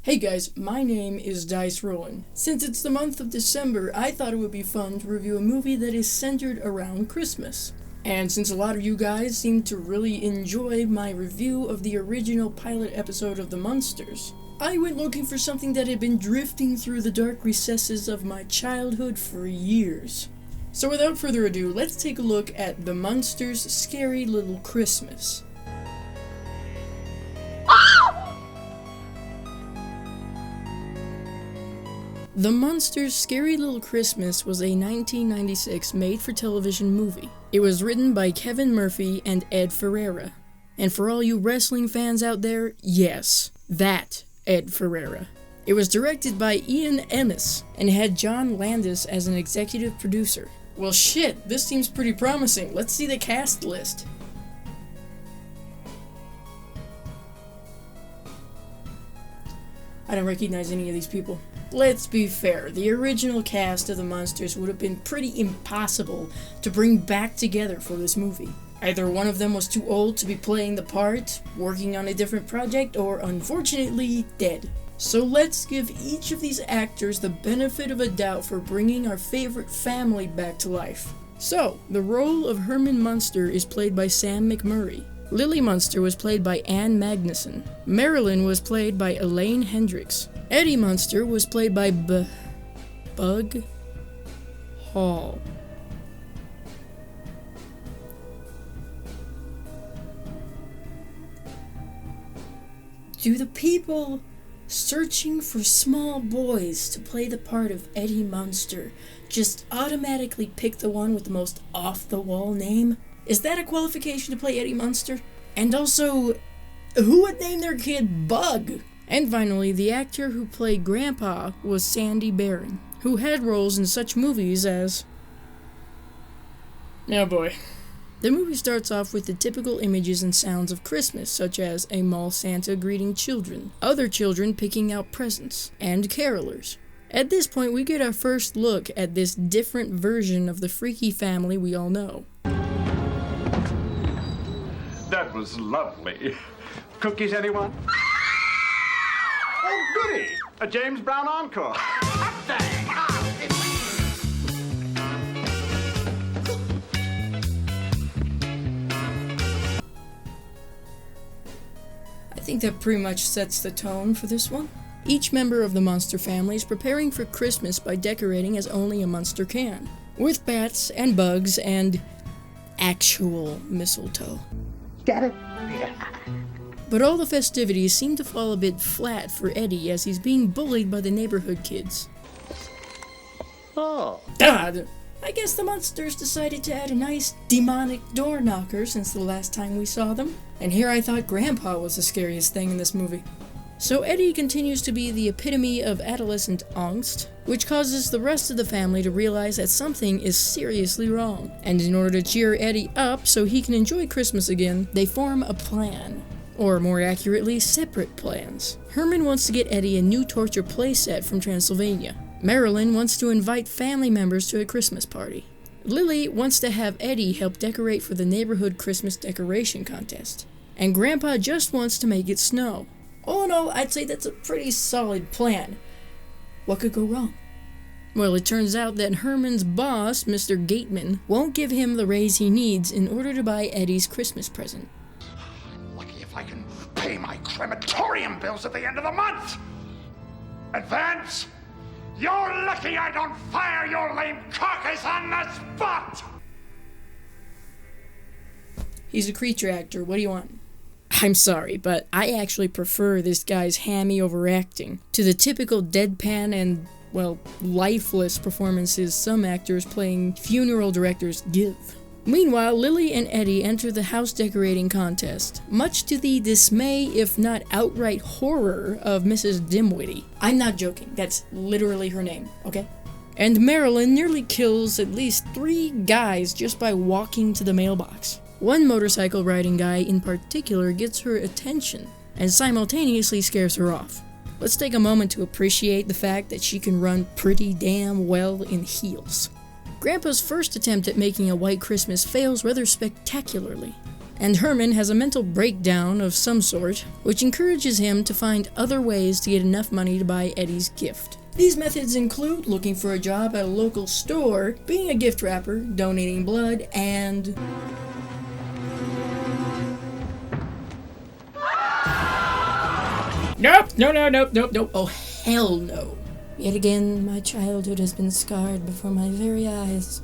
Hey guys, my name is Dice Rowan. Since it's the month of December, I thought it would be fun to review a movie that is centered around Christmas. And since a lot of you guys seem to really enjoy my review of the original pilot episode of The Munsters, I went looking for something that had been drifting through the dark recesses of my childhood for years. So without further ado, let's take a look at The Munsters Scary Little Christmas. The Munsters Scary Little Christmas was a 1996 made-for-television movie. It was written by Kevin Murphy and Ed Ferreira. And for all you wrestling fans out there, yes, that Ed Ferreira. It was directed by Ian Emmis and had John Landis as an executive producer. Well shit, this seems pretty promising. Let's see the cast list. I don't recognize any of these people. Let's be fair, the original cast of the Munsters would have been pretty impossible to bring back together for this movie. Either one of them was too old to be playing the part, working on a different project, or unfortunately, dead. So let's give each of these actors the benefit of a doubt for bringing our favorite family back to life. So, the role of Herman Munster is played by Sam McMurray. Lily Munster was played by Ann Magnuson. Marilyn was played by Elaine Hendricks. Eddie Munster was played by Bug Hall. Do the people searching for small boys to play the part of Eddie Munster just automatically pick the one with the most off-the-wall name? Is that a qualification to play Eddie Munster? And also, who would name their kid Bug? And finally, the actor who played Grandpa was Sandy Barron, who had roles in such movies as... Oh boy. The movie starts off with the typical images and sounds of Christmas, such as a mall Santa greeting children, other children picking out presents, and carolers. At this point, we get our first look at this different version of the freaky family we all know. That was lovely. Cookies, anyone? Oh, goody! A James Brown encore. I think that pretty much sets the tone for this one. Each member of the Munster family is preparing for Christmas by decorating as only a Munster can, with bats and bugs and actual mistletoe. Get it? But all the festivities seem to fall a bit flat for Eddie as he's being bullied by the neighborhood kids. Oh. God! I guess the Munsters decided to add a nice demonic door knocker since the last time we saw them. And here I thought Grandpa was the scariest thing in this movie. So Eddie continues to be the epitome of adolescent angst, which causes the rest of the family to realize that something is seriously wrong. And in order to cheer Eddie up so he can enjoy Christmas again, they form a plan. Or more accurately, separate plans. Herman wants to get Eddie a new torture playset from Transylvania. Marilyn wants to invite family members to a Christmas party. Lily wants to have Eddie help decorate for the neighborhood Christmas decoration contest. And Grandpa just wants to make it snow. All in all, I'd say that's a pretty solid plan. What could go wrong? Well, it turns out that Herman's boss, Mr. Gateman, won't give him the raise he needs in order to buy Eddie's Christmas present. I'm lucky if I can pay my crematorium bills at the end of the month! Advance! You're lucky I don't fire your lame carcass on the spot! He's a creature actor, what do you want? I'm sorry, but I actually prefer this guy's hammy overacting to the typical deadpan and, well, lifeless performances some actors playing funeral directors give. Meanwhile, Lily and Eddie enter the house decorating contest, much to the dismay, if not outright horror, of Mrs. Dimwitty. I'm not joking, that's literally her name, okay? And Marilyn nearly kills at least 3 guys just by walking to the mailbox. One motorcycle riding guy in particular gets her attention and simultaneously scares her off. Let's take a moment to appreciate the fact that she can run pretty damn well in heels. Grandpa's first attempt at making a white Christmas fails rather spectacularly, and Herman has a mental breakdown of some sort, which encourages him to find other ways to get enough money to buy Eddie's gift. These methods include looking for a job at a local store, being a gift wrapper, donating blood, and... Nope! Nope. Oh, hell no. Yet again, my childhood has been scarred before my very eyes.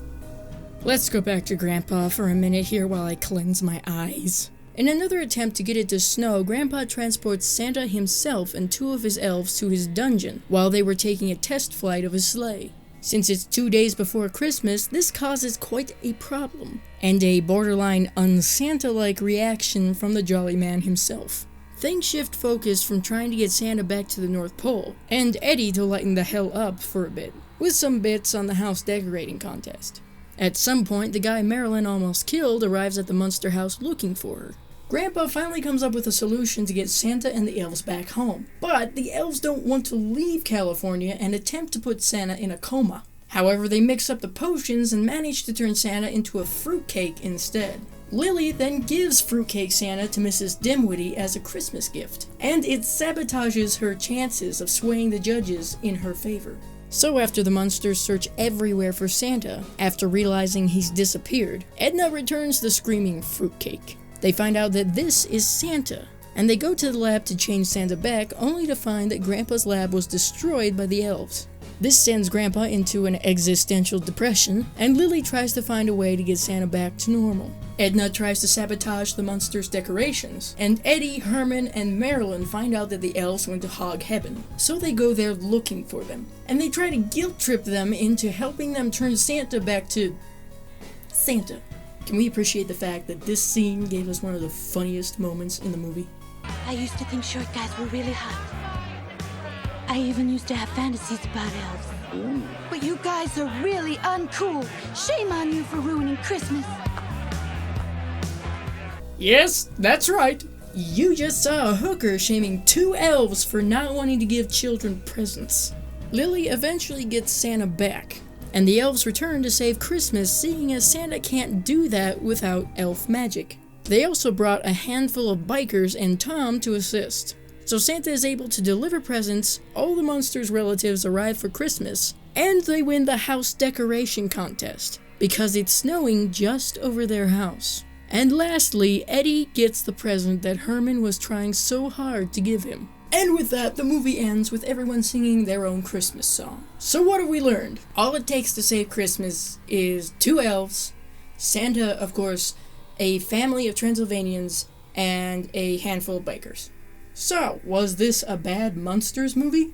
Let's go back to Grandpa for a minute here while I cleanse my eyes. In another attempt to get it to snow, Grandpa transports Santa himself and 2 of his elves to his dungeon while they were taking a test flight of his sleigh. Since it's 2 days before Christmas, this causes quite a problem, and a borderline un-Santa-like reaction from the Jolly Man himself. Things shift focus from trying to get Santa back to the North Pole, and Eddie to lighten the hell up for a bit, with some bits on the house decorating contest. At some point, the guy Marilyn almost killed arrives at the Munster house looking for her. Grandpa finally comes up with a solution to get Santa and the elves back home, but the elves don't want to leave California and attempt to put Santa in a coma. However, they mix up the potions and manage to turn Santa into a fruitcake instead. Lily then gives Fruitcake Santa to Mrs. Dimwitty as a Christmas gift, and it sabotages her chances of swaying the judges in her favor. So after the Munsters search everywhere for Santa, after realizing he's disappeared, Edna returns the screaming fruitcake. They find out that this is Santa, and they go to the lab to change Santa back, only to find that Grandpa's lab was destroyed by the elves. This sends Grandpa into an existential depression, and Lily tries to find a way to get Santa back to normal. Edna tries to sabotage the Munsters' decorations, and Eddie, Herman, and Marilyn find out that the elves went to Hog Heaven, so they go there looking for them. And they try to guilt-trip them into helping them turn Santa back to... Santa. Can we appreciate the fact that this scene gave us one of the funniest moments in the movie? I used to think short guys were really hot. I even used to have fantasies about elves. Ooh. But you guys are really uncool. Shame on you for ruining Christmas. Yes, that's right. You just saw a hooker shaming 2 elves for not wanting to give children presents. Lily eventually gets Santa back, and the elves return to save Christmas, seeing as Santa can't do that without elf magic. They also brought a handful of bikers and Tom to assist. So Santa is able to deliver presents, all the Munsters' relatives arrive for Christmas, and they win the house decoration contest, because it's snowing just over their house. And lastly, Eddie gets the present that Herman was trying so hard to give him. And with that, the movie ends with everyone singing their own Christmas song. So what have we learned? All it takes to save Christmas is 2 elves, Santa, of course, a family of Transylvanians, and a handful of bikers. So, was this a bad Munsters movie?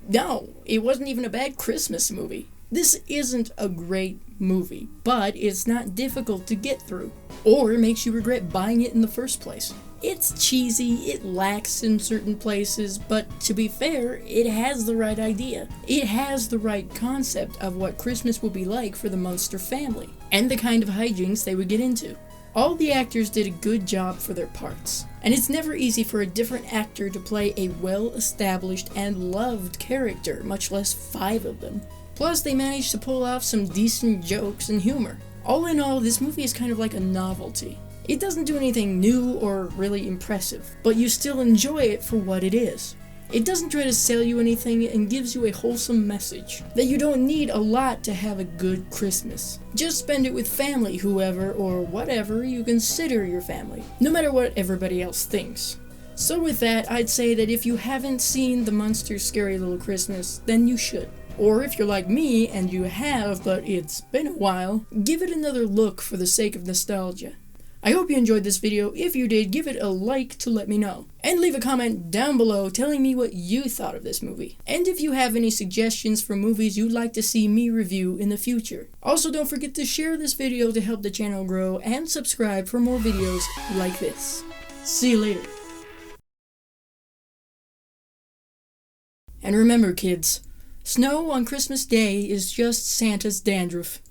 No, it wasn't even a bad Christmas movie. This isn't a great movie, but it's not difficult to get through, or it makes you regret buying it in the first place. It's cheesy, it lacks in certain places, but to be fair, it has the right idea. It has the right concept of what Christmas will be like for the Munster family, and the kind of hijinks they would get into. All the actors did a good job for their parts, and it's never easy for a different actor to play a well-established and loved character, much less 5 of them. Plus, they managed to pull off some decent jokes and humor. All in all, this movie is kind of like a novelty. It doesn't do anything new or really impressive, but you still enjoy it for what it is. It doesn't try to sell you anything and gives you a wholesome message that you don't need a lot to have a good Christmas. Just spend it with family, whoever or whatever you consider your family, no matter what everybody else thinks. So with that, I'd say that if you haven't seen the Munsters Scary Little Christmas, then you should. Or if you're like me and you have, but it's been a while, give it another look for the sake of nostalgia. I hope you enjoyed this video. If you did, give it a like to let me know. And leave a comment down below telling me what you thought of this movie. And if you have any suggestions for movies you'd like to see me review in the future. Also, don't forget to share this video to help the channel grow and subscribe for more videos like this. See you later. And remember, kids, snow on Christmas Day is just Santa's dandruff.